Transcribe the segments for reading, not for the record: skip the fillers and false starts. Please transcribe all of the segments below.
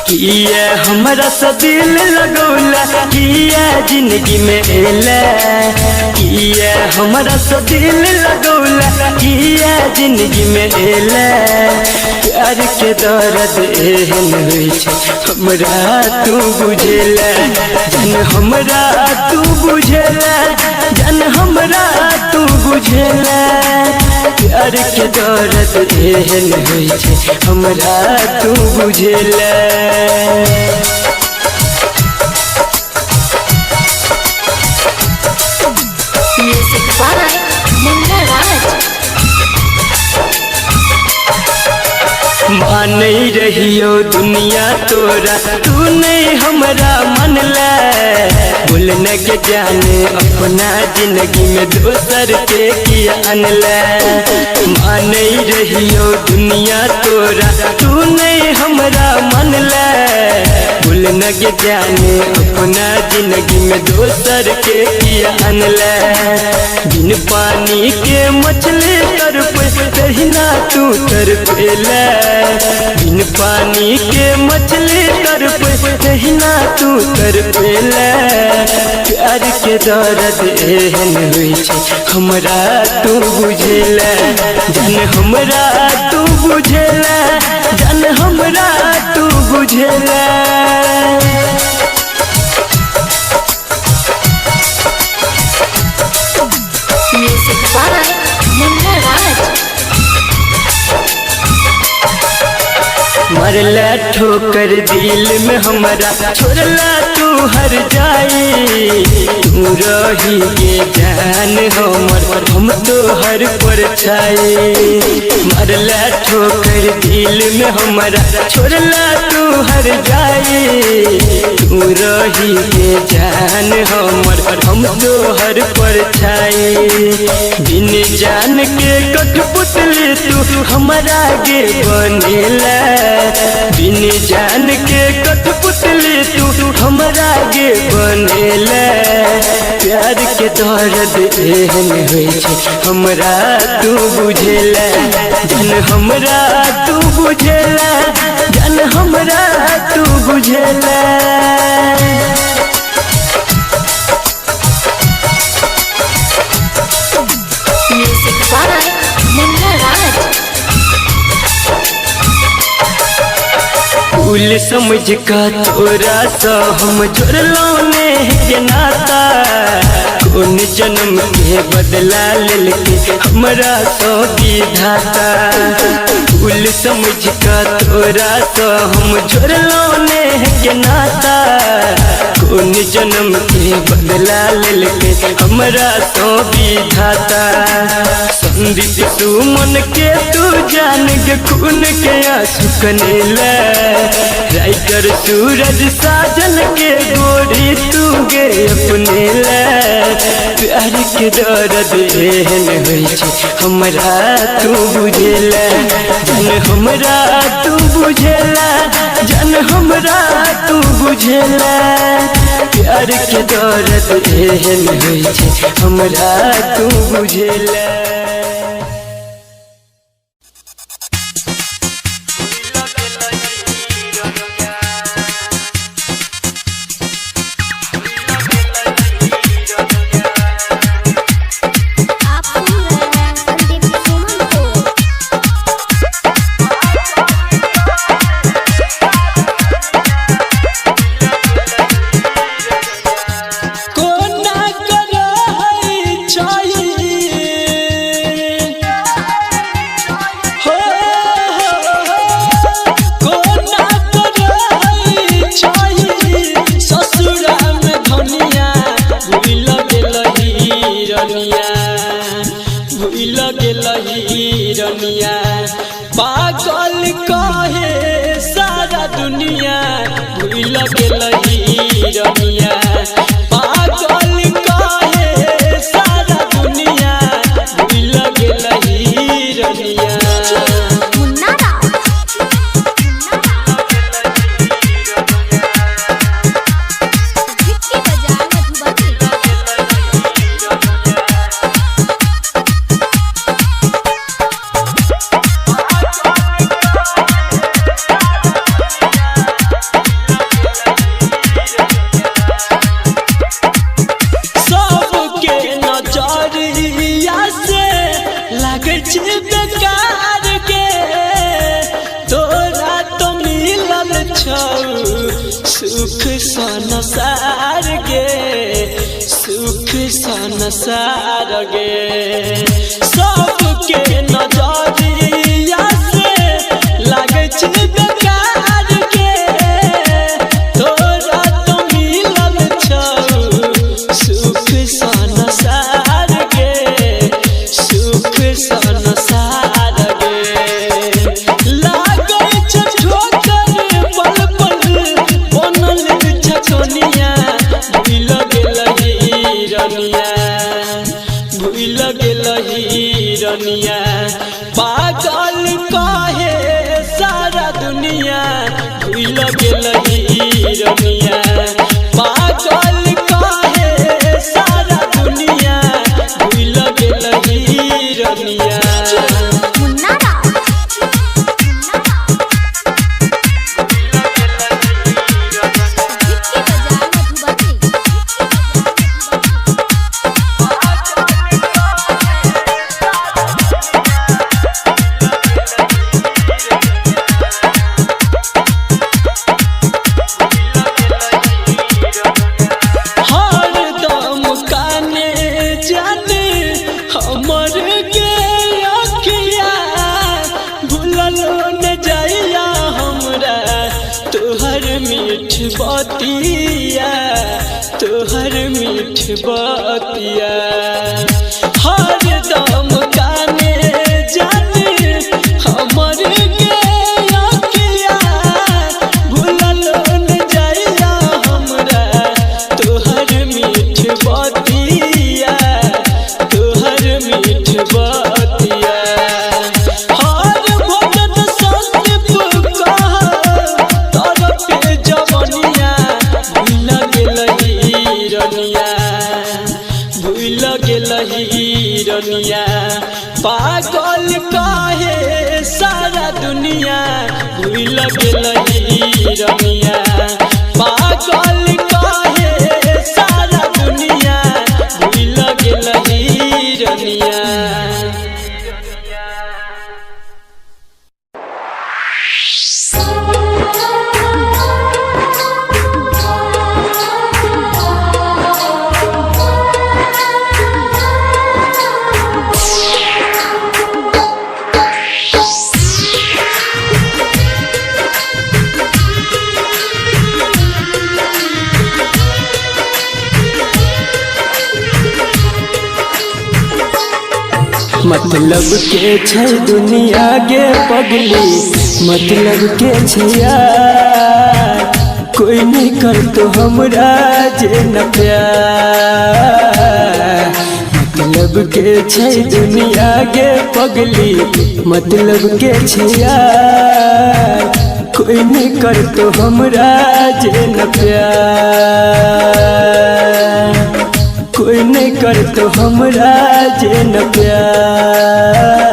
किया हमरा से दिल लगौला, किया जिंदगी में एला, किया हमरा से दिल लगौला, किया जिंदगी में एला। प्यार के दर्द एहन होइ छै हमरा तू बुझेला, जन हमरा तू बुझेला, जन हमरा तू बुझेला। प्यार के दर्द एहन होइ छै हमरा तू बुझेला। Music by Munna Raj। मान रहियो दुनिया तोरा, तू नहीं हमरा मनला। बोलने के जाने अपना जिंदगी में दोसर के किया अनला। मान रहियो दुनिया तोरा, तू नहीं हमरा मनला। बोलने के जाने अपना जिंदगी में दोसर के किया अनला। बिन पानी के मछली तरफ तहिना तू तरपेला, बिन पानी के मछली तरफ तहिना तू तरपेला। प्यार के दर्द एहन होइ छै हमरा तू बुझेला, जन हमरा तू बुझेला, जन हमरा तू बुझेला। Music by Munna Raj। मरला ठोकर दिल में हमरा, छोड़ला तू हर जाई। तू रही के जान हमर, हम तो हर पर छाई। मरला ठोकर दिल में हमरा, छोड़ला तू हर जाई। तू रही के जान हमर, हम तो हर पर छाई। बिन जान के कठपुतली तू हमरा गे बनेला, बिन जान के कठपुतली तू हमरा गे बनेला। प्यार के दर्द एहन होइ छै हमरा तू बुझेला, जन हमरा तू बुझेला, जन हमरा तू बुझेला। Music by Munna Raj। फूल समझ का तोरा सा हम जोड़लो ने के नाता। कौन जन्म के बदला लेके हमरा सो विधाता। फूल समझ का तोरा सा हम जोड़लो ने के नाता। कौन जन्म के बदला लेके हमरा सो विधाता। संदीप सुमन के तू जान के खून के आंसू कनेला। राइटर सूरज साजन के गोरी तू गे अपने ला। प्यार के दर्द एहन होइ छै हमरा तू बुझेला, जन हमरा तू बुझेला, जन हमरा तू बुझेला। प्यार के दर्द एहन होइ छै हमरा तू बुझेला। पागल कहे सारा दुनिया, भूल गेलही रनिया। पागल कहे सारा दुनिया, भूल गेलही रनिया। सुख संसार गे सुख संसार गे सबके नजरिया से लागे छै बेकार गे तोरा तो मिलल छौ सुख संसार गे सुख संसार गे लागे छै ठोकर पल पल बनल छछनिया भूल गेलही रनिया भूल गेलही रनिया पागल कहे सारा दुनिया भूल गेलही रनिया पागल कहे सारा दुनिया भूल गेलही रनिया मुन्ना राज इसके बजाय मधुबनी हर दम काने जाने हमर के अखिया भूललो न जाइया हमरा तोहर मीठ बतिया तोहर मीठ बतिया हर दम काने जाने हमर के अखिया भूललो न जाइया हमरा तोहर मीठ बतिया तोहर मीठ बतिया हर भजन संदीप कह तोर पे जवनिया भूल गेलही रनिया भूल गेलही रनिया पागल कहे सारा दुनिया भूल गेलही रनिया पागल कहे सारा दुनिया भूल गेलही रनिया मतलब के छै दुनिया गे पगली मतलब के छै यार कोई नहीं कर तो हमरा जे न प्यार मतलब के छै दुनिया गे पगली मतलब के छै यार कोई नहीं कर तो हमरा जे न प्यार कोई नहीं कर तो हमरा जे न प्यार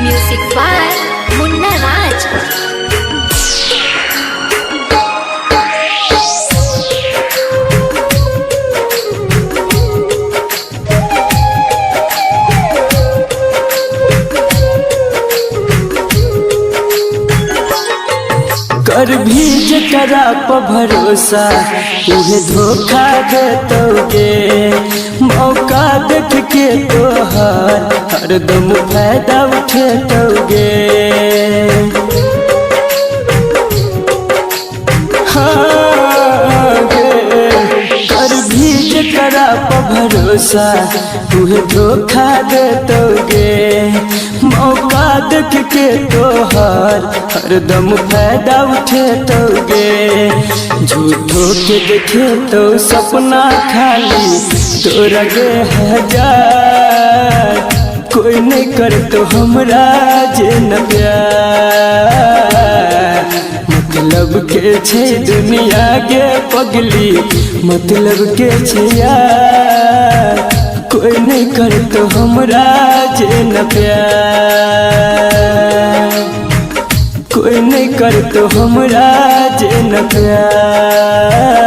म्यूजिक बाय मुन्ना राज कर भी जकरा पर भरोसा उहे धोखा देतोगे मौका देख के तोहर हरदम फायदा उठेतोगे हाँ गे कर भी जकरा पर भरोसा उहे धोखा देतोगे मौका देख के तोहर हरदम फायदा उठेतोगे झूठो के देखे तो सपना खाली तोरा गे हजार कोई नहीं कर तो हमरा जे न प्यार मतलब के छै दुनिया गे पगली मतलब के छै यार कोई नहीं कर तो हमरा जे न प्यार कोई नहीं कर तो हमरा जे न प्यार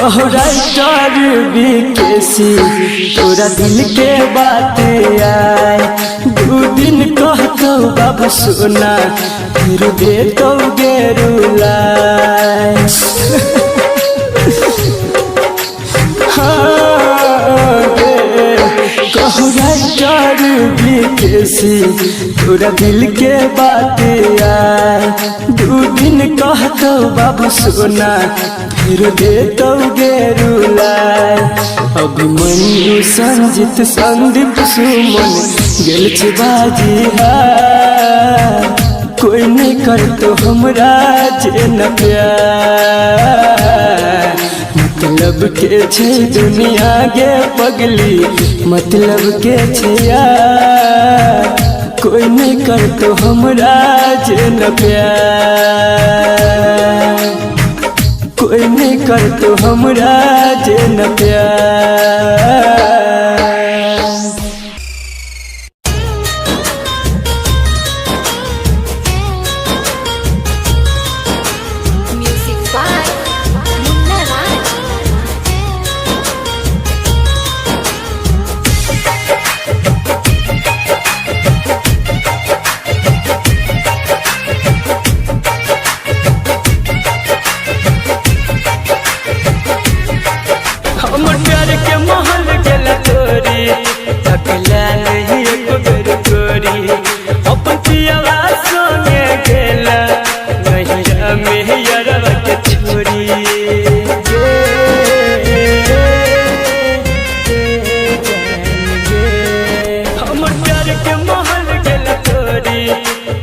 कहो राइटर विकेसी तोरा दिल के बात आए 2 दिन कहतो बाबू सोना फिर देतो गेरुलाए कहू राइटर विकेसी तोरा दिल के बात आए 2 दिन कहतो बाबू सोना फिर देतो गेरुलाए अभिमन्यु संजित संदीप सुमन गेल छ बाजी कोई नहीं कर तो हमरा जे न प्यार मतलब के छे दुनिया गे पगली मतलब के छे यार कोई नहीं कर तो हमरा जे न प्यार कोई नहीं कर तो हमरा जे न प्यार म्यूजिक बाय मुन्ना राज। हमर प्यार के महल गेल तोरी तकला नहीं एको बेर तोरी अपन पियावा संगे गेला नहिरा में यारवा के छोरी हमर प्यार के महल गेल तोरी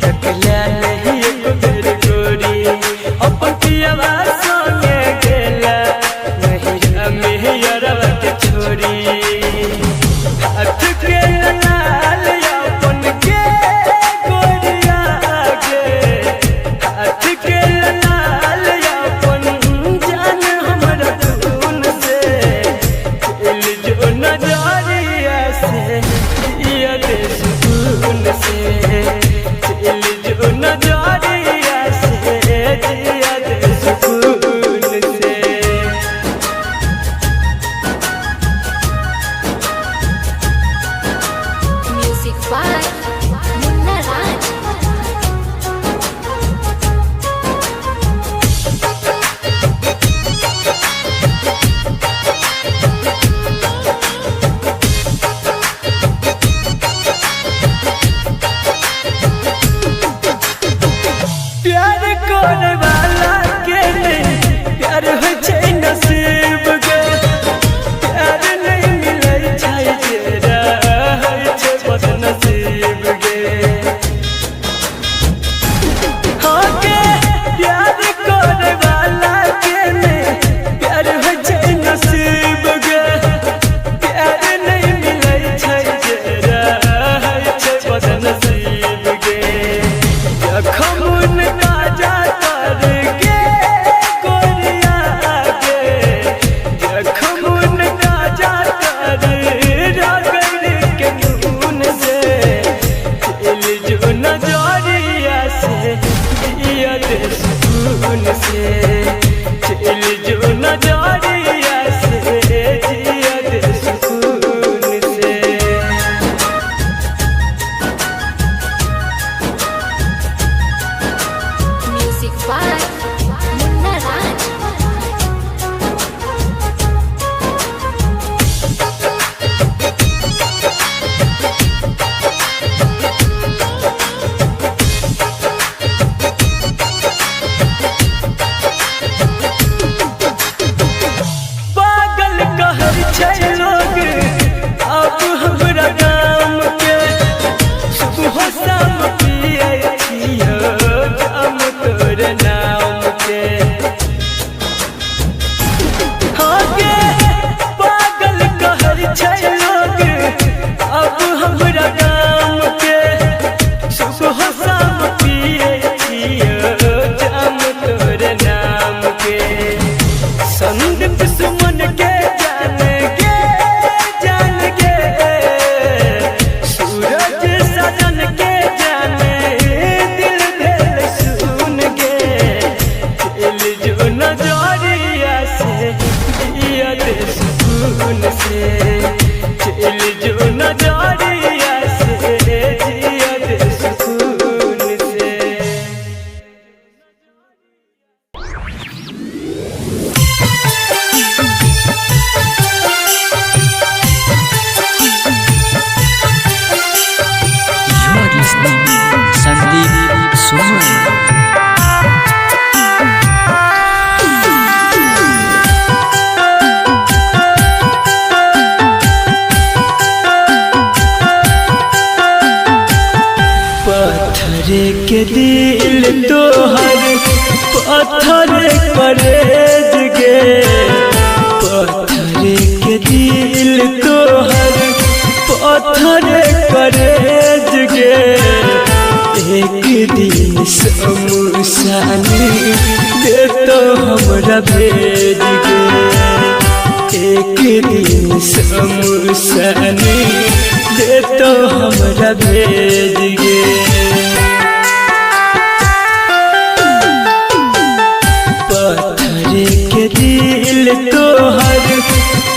तकला नहीं एको बेर तोरी अपन पियावा संगे गेला नहिरा में यारवा के छोरी हाथ के लाल अपन के गोरिया गे हाथ के लाल अपन जान हमरा खून से दिल जो नजरिया से ये दे सुकून से दिल जो नजरिया से दिया दे सुकून से म्यूजिक बाय मुन्ना राज। के दिल तोहर पत्थर करेज गे, पत्थर के दिल तोहर पत्थर करेज गे। एक दिन शमशानी दे तो हमरा भेज गे, एक दिन शमशानी दे तो हमरा भेज गे। पत्थर के दिल तोहर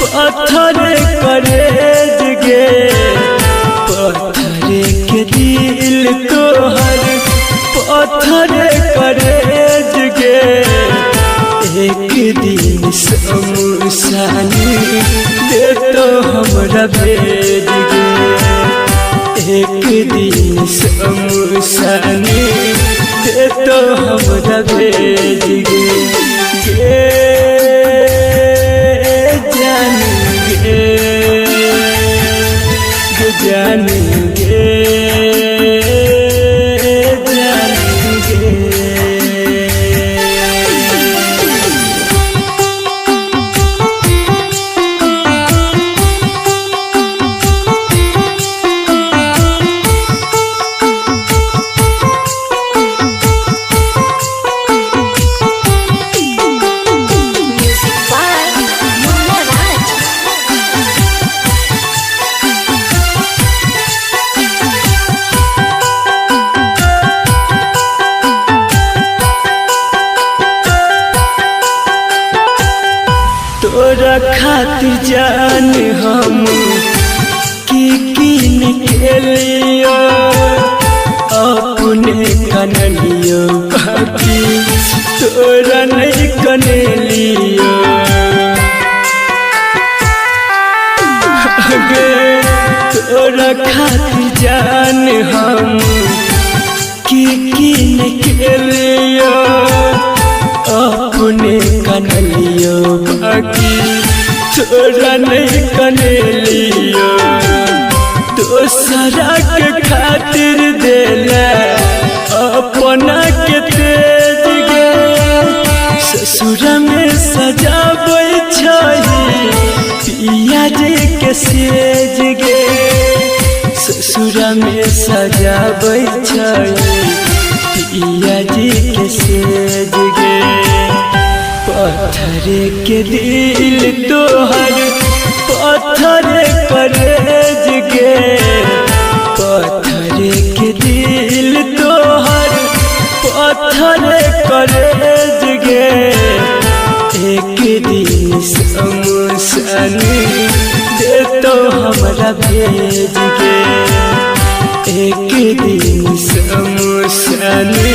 पत्थर करेज गे, पत्थर के दिल तोहर पत्थर करेज गे। एक दिन शमशानी दे तो हमरा भेज गे, एक दिन शमशानी दे तो हमरा भेज गे। गे जान गे, गे जान गे, जान गे। Music by Munna Raj. तोरा खातिर जान हम कीन के लियो, अपने कनलियो बाकी तोरा नहीं कने लियो गे। तोरा खातिर जान हम कीन के लियो, अपने कनलियो बाकी तोरा नहीं कने लियो। दोसरा के खातिर देला अपना के तेज गे, ससुर में सजाबै छही पिया जी के सेज गे, ससुर में सजाबै छही पिया जी के सेज गे। पत्थर के दिल तोहर पत्थर करेज गे, पत्थर के दिल तोहर पत्थर करेज गे। एक दिन शमशानी दे तो हमरा भेज गे, एक दिन शमशानी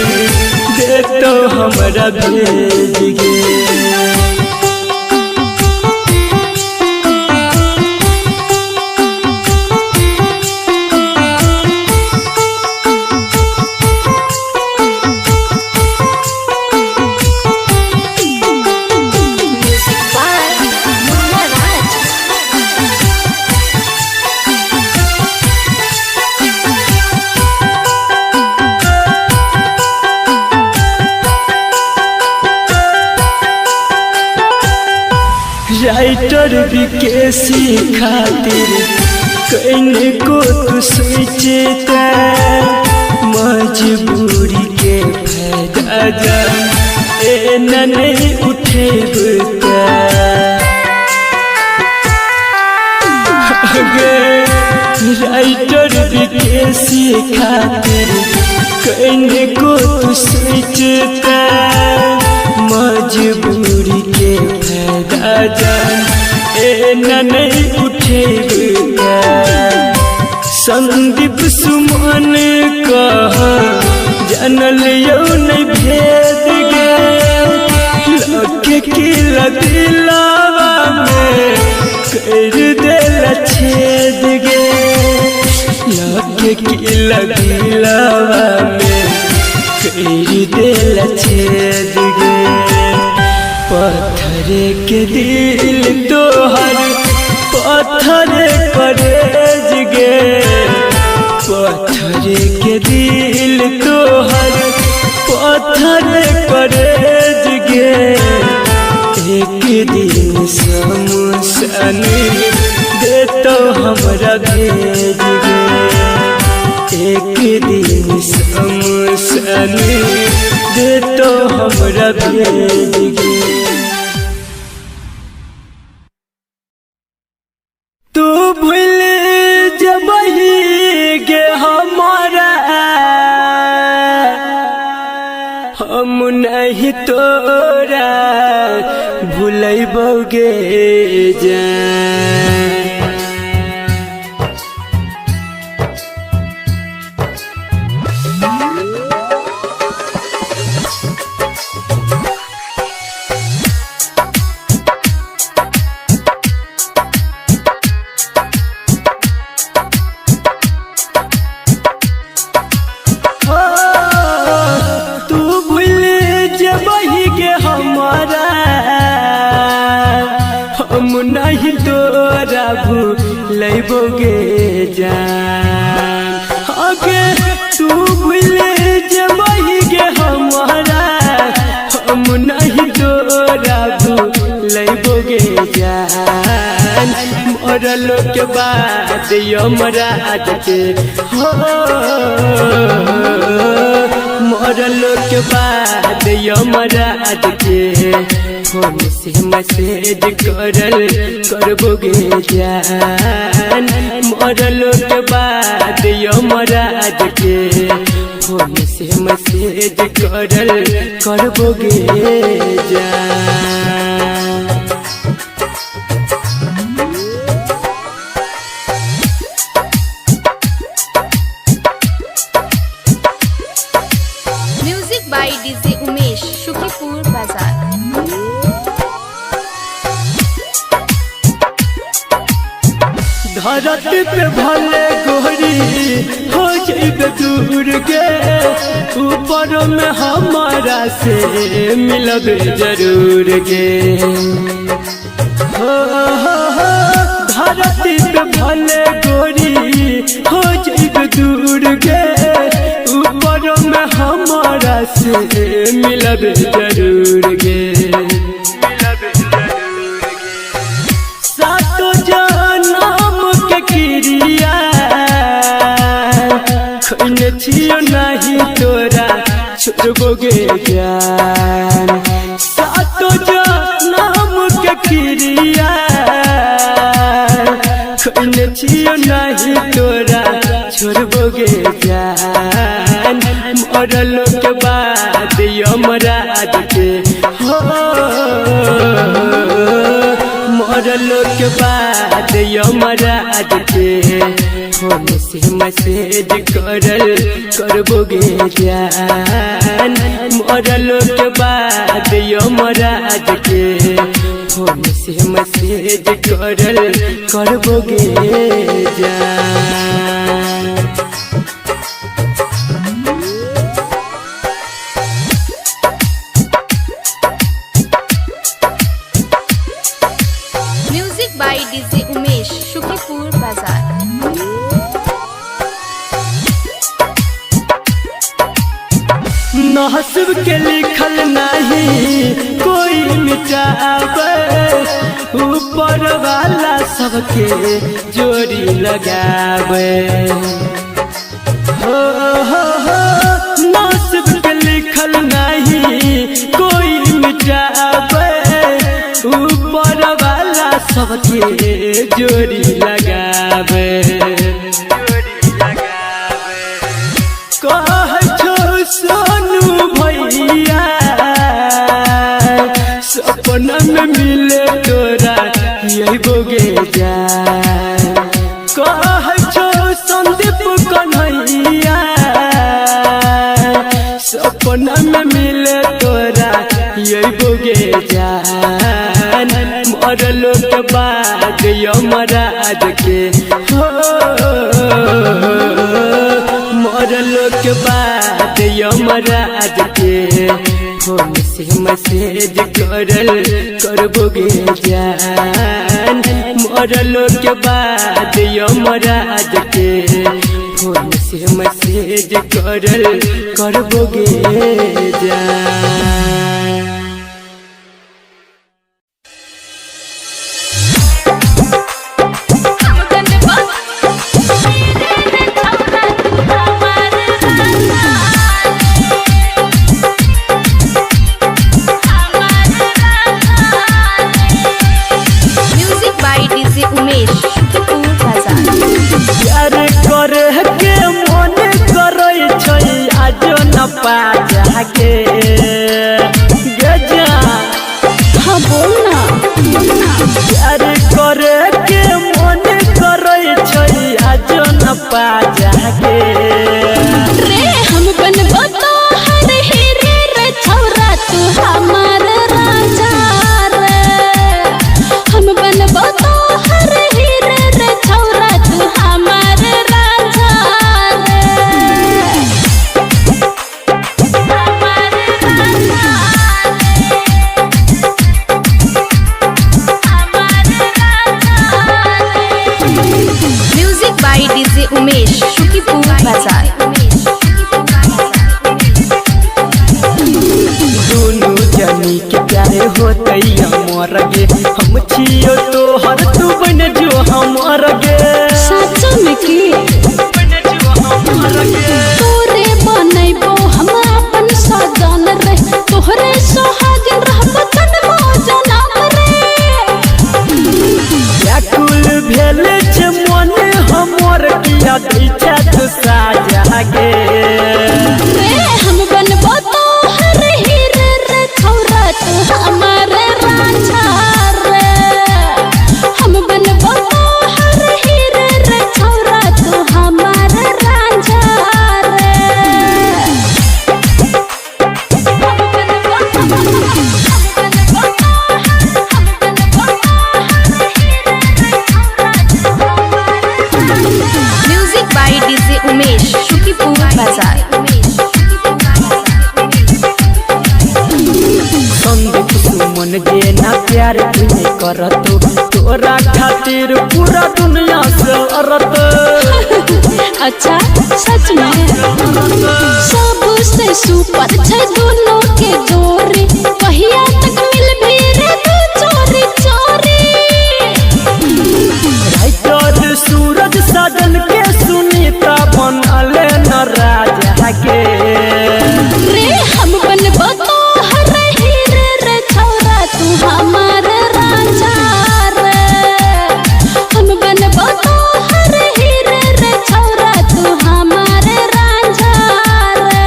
दे तो हमरा भेज गे। Music by Munna Raj. Writer विकेसी खातिर कहीं को तू सोचता, मजबूरी के फायदा जान ए नहीं उठेबता गे। राइटर विकेसी खातिर कहीं को तू सोचता, मजबूरी के फायदा जान ए नहीं उठेगा। संदीप सुमन कह जानल यौ नहीं भेद गे, लगे की दिलावा में कर देला छेद गे, लगे की दिलावा में कर देला छेद गे। पत्थर के दिल तोहर पत्थर करेज गे, पत्थर के दिल तोहर पत्थर करेज गे एक दिन शमशान दे तो हमरा भेज गे एक दिन शमशान दे तो हमरा भेज गे तू भूल जबही गे हमारा हम नहीं तोरा भूलैबोगे जान नहीं तोरा भूलैबोगे जान आगे तू भूल जबही गे हमारा हम नहीं तोरा भूलैबोगे जान मरलो के बाद यमराज के हो मरलो के बाद यमराज के फोन से मैसेज करबोगे जान मरलो के बाद यमराज के फोन से मैसेज करबोगे जान music by DJ Umesh Shukipur बाजार। धरती पे भले गोरी हो जाइबे दूर के ऊपर में हमारा से मिलबे जरूर गे हो धरती पे भले गोरी हो जाइबे दूर के ऊपर में हमारा से मिलबे जरूर गे सातो जनम के क्रिया खैने छियो नहीं तोरा छोड़बोगे जान सातो जनम के क्रिया खैने छियो नहीं तोरा छोड़बोगे जान मरलो के बाद यमराज के हो मरलो के बाद यमराज के फोन से मैसेज करबोगे जान मरलो के बाद यमराज के फोन से मैसेज करबोगे जान music by DJ Umesh Shukipur बाजार। नसीब के लिखल नहीं कोई मिटावे ऊपर वाला सबके जोड़ी लगावे हो नसीब के लिखल नहीं कोई मिटावे ऊपर वाला सबके जोड़ी लगावे सोनू भैया सपना में मिले तोरा यही बोगे जान कह छो संदीप कन्हैया सपना में मिले तोरा यही बोगे जान मरलो के बाद यमराज के हो मरलो के बाद यमराज के फोन से मैसेज करबोगे जान मरलो के बाद यमराज के फोन से कैसे मैसेज करबोगे जान। जाके गजा हाँ बोलना प्यार करे के मन करे छै आज न पा जाके रे हम बनबो तो हर हीरे रे छौरा तू हमार राजा रे हम बनबो तो हर हीरे रे छौरा तू हमार राजा रे music by DJ Umesh Shukipur बाजार। दोनों जनी के प्यारे होते हमर गे हम छियो तो हर तू बन जो हमर गे सच में की तोरे बनैबो हम अपन सजन रे तोहरे सोहागिन रहबो जन्मो जनम रे व्याकुल भेल छै मन हमर किया दै छै तू साजा गे रे हम बनबो तो हर हीरे रे छौरा तू हमार राजा रे हम बनबो तो हर हीरे रे छौरा तू हमार राजा रे music by DJ Umesh Shukipur बाजार। संदीप सुमन जे ना प्यार तूने करतो तोरा खातिर पूरा दुनिया से अरत अच्छा सच में सबसे सुपर छै दोनों के जोड़ी कहिया तक मिलबी रे तू चोरी चोरी राइटर सूरज साजन के सुनीता बनले न राजा के रे हम बनबो तो हर हीरे रे छौरा तू हमार राजा रे हम बनबो तो हर हीरे रे छौरा तू हमार राजा रे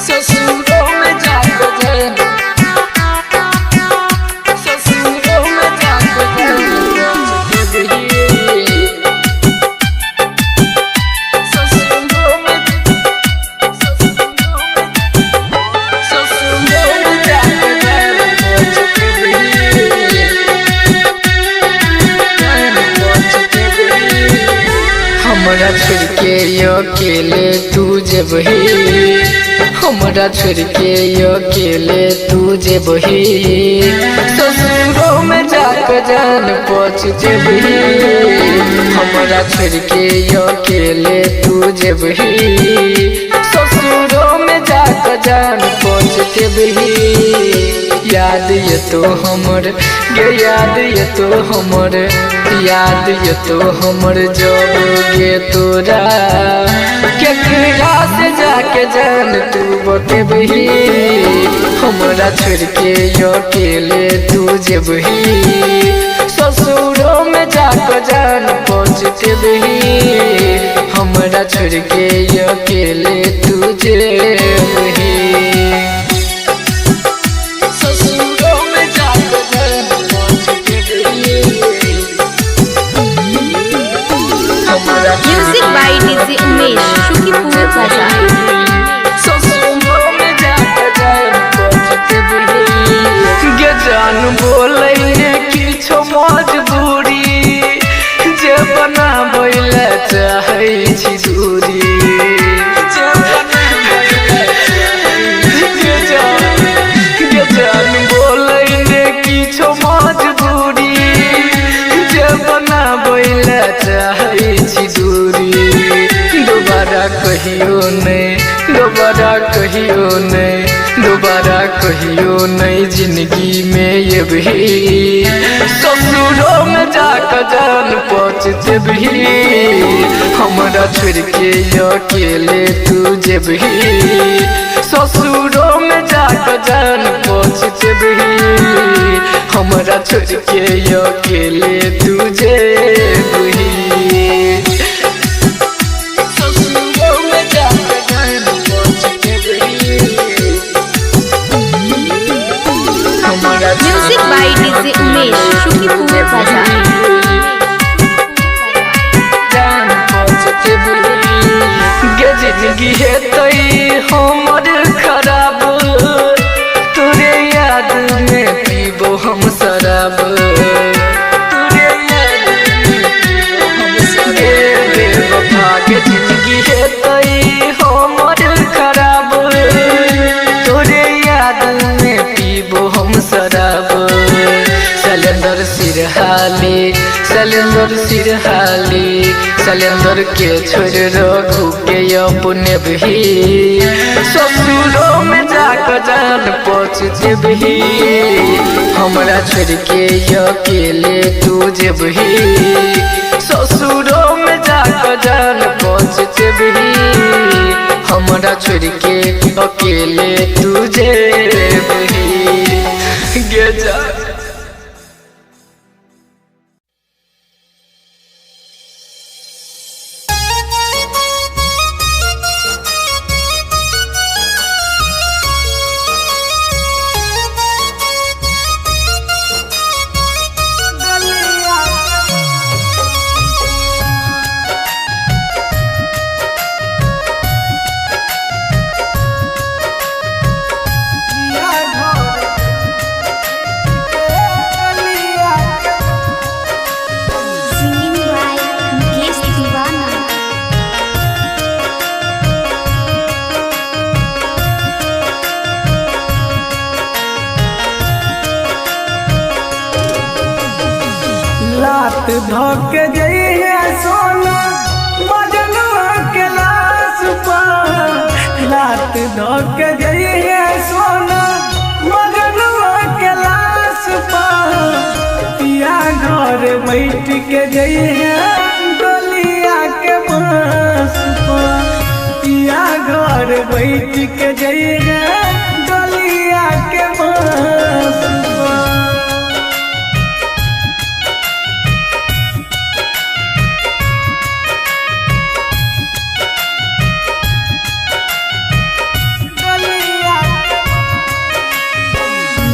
ससुरों में जाको जैन ससुरों में जाको जैन ससुरों में जाको हमरा छोड़ के अकेले तू जेबही हमरा छोड़ के अकेले तू जेबही ससुरों में जाकर जान पहुँच जेबही हमरा छोड़ के अकेले तू जेबही ससुरों में जाकर जान पहुँच जेबही याद ये तो हमर गे याद ये तो हमर याद ये तो हमर जब गे तोरा केकरा से जाके जान तू बतेबही हमरा छोड़ के अकेले तू जेबही ससुरों में जाके जान पहुँचतेबही हमरा छोड़ के अकेले तू जेबही music by DJ Umesh Shukipur बाजार। जान बोले किछो मजबूरी जे बनाबै ले चाहै छी दूरी कहियो नहीं, दोबारा कहियो नहीं, दोबारा कहियो नहीं जिंदगी में ये भी। ससुरों में जाकर जान पहुँचते भी, हमारा छोड़ के अकेले तुझे भी। ससुरों में जाकर जान पहुँचते भी, हमारा छोड़ के अकेले तुझे भी। Music by DJ Umesh Shukipur बाजार। जिंदगी है तई हमर खराब, तोरे याद में पीबो हम शराब। तोरे याद में पीबो हम शराब। बेवफा के जिंदगी है तई हमर खराब, तोरे याद में पीबो हम शराब। सलेंदर सिरहाली, सलेंदर सिरहाली, सलेंदर के छोड़ रघु के अपने भी। ससुरों में जाकर जान पहुँचते भी, हमारा छोड़ के अकेले तुझे भी। ससुरों में जाकर जान पहुँचते भी, हमारा छोड़ के अकेले तुझे भी। गे जा लात धोके जइहे सोना मजनुआ के लाश पर। लात धोके जइहे सोना मजनुआ के लाश पर। पिया घर बैठ के जइहे डोलिया के बांस पर। पिया घर बैठ के जइहे डोलिया के बांस पर।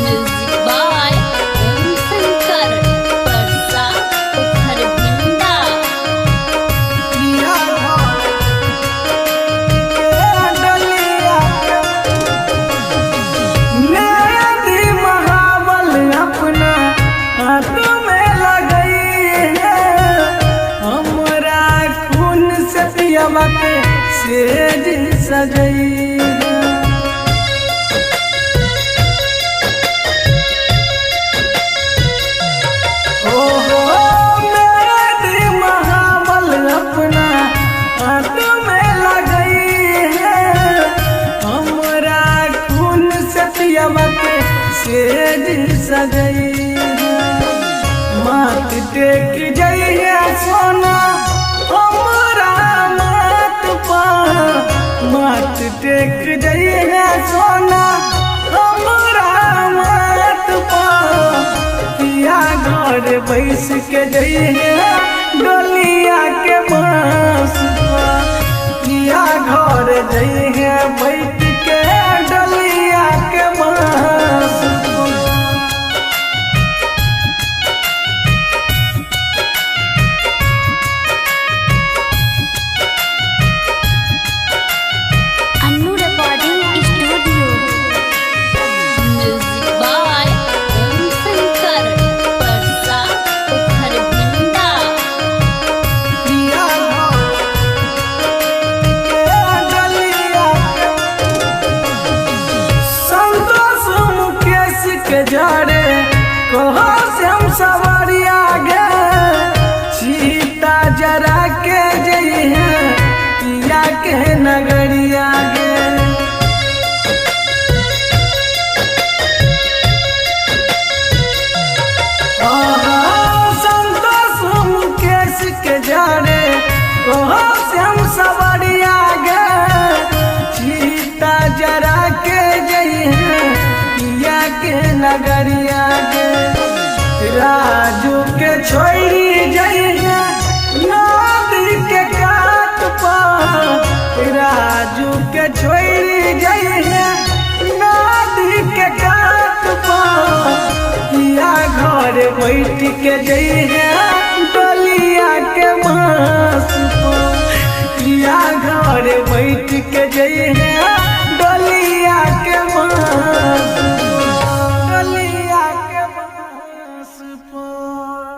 म्यूजिक बाय ओम शंकर परसा उखर भिंडा। मेहंदी महाबल अपना हाथ में लगई है। हमरा खून से पियवा के सेज सजई है। ओहो मेहंदी महाबल अपना हाथ में लगई है। हमरा खून से पियवा के सेज सजई है। माथ टेक जइहे सोना हमरा माथ पर। माथ टेक जइहे सोना हमरा माथ पर। पिया घर बैठ के जइहे डोलिया के बांस पर। पिया घर जइहे बैठ के डोलिया के बांस पर। Annu recording studio. Music by Om Shankar परसा उखर भिंडा। पिया घर डोलिया के जई है पिया के नगरिया के राजू के छोड़ी जई है नदी के काट पर राजू के छोड़ी जई है नदी के काट पर पिया घर बैठ के जई है डलिया के मास पर पिया घर बैठ के जई है डलिया के मास डलिया के मास पर।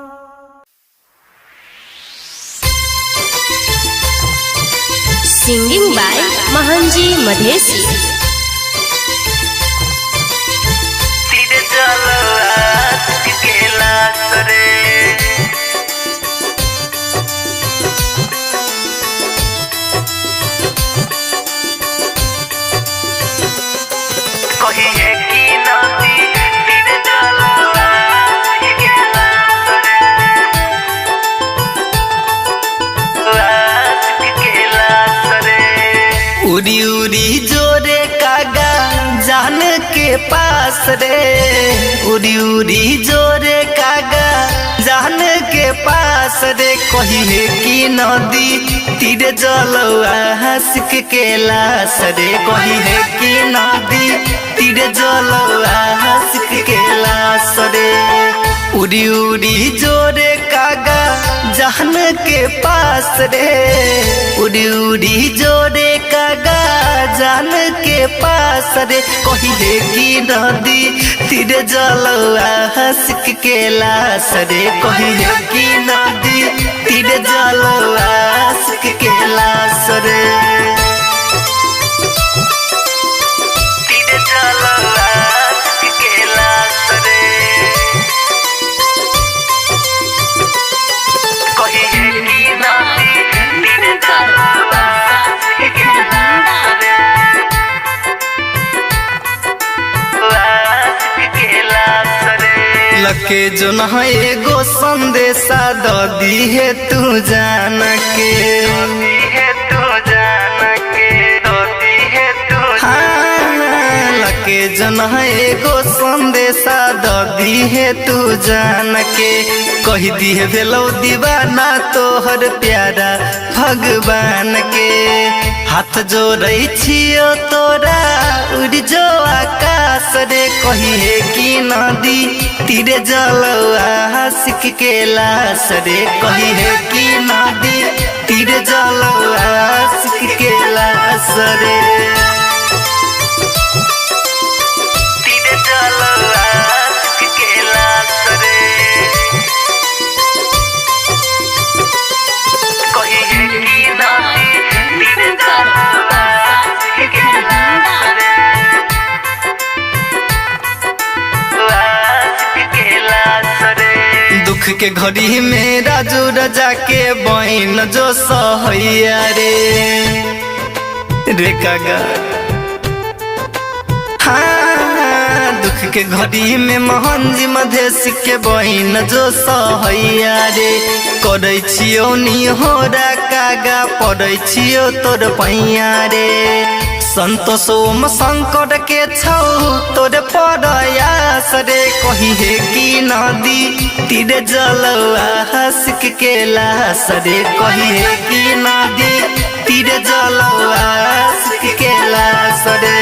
सिंगिंग बाय महंजी मधेसी। उड़ी उड़ी जोरे कागा जान के पास रे उड़ी उड़ी जोरे कागा जान के पास रे कहिए कि नदी तीरे जलवा हंसक के लाश रे कहिए कि नदी तीरे जलवा हंसक के लाश रे उड़ी उड़ी जोरे कागा जान के पास रे उड़ी उड़ी जोरे कागा जान के पास रे कहिए कि नदी तीरे जलवा हंसक के लाश रे कहिए कि नदी तीरे जलवा हंसक के लाश रे तीरे जलवा हंसक के लाश रे कहिए कि नदी तीरे जलवा हंसक के लाश रे लके जो न एगो संदेशा दी है तू जान के लके जो न एगो संदेशा दी है तू जान के कह दी है भेलो दीवाना तोहर प्यारा भगवान के हाथ जोड़ै छियो तोरा उड़ जो आकाश रे कहिए कि नदी तीरे जलवा हंसक के लाश रे कहिए कि नदी तीरे जलवा हंसक के लाश रे तीरे जलवा हंसक के लाश रे कहिए कि नदी तीरे जलवा हंसक के लाश रे दुख के घड़ी में राजू रजा के बहन जो सहैया रे कागा हाँ दुख के घड़ी में महंजी मधेश के बहन जो सहैया रे करै छियो निहोरा कागा पड़ै छियो तोर पैया रे संतोष ओम शंकर के छौ तोरे प्रयास रे कहिए कि नदी तीरे जलवा हंसक के लाश रे कहिए कि नदी तीरे जलवा हंसक के लाश रे।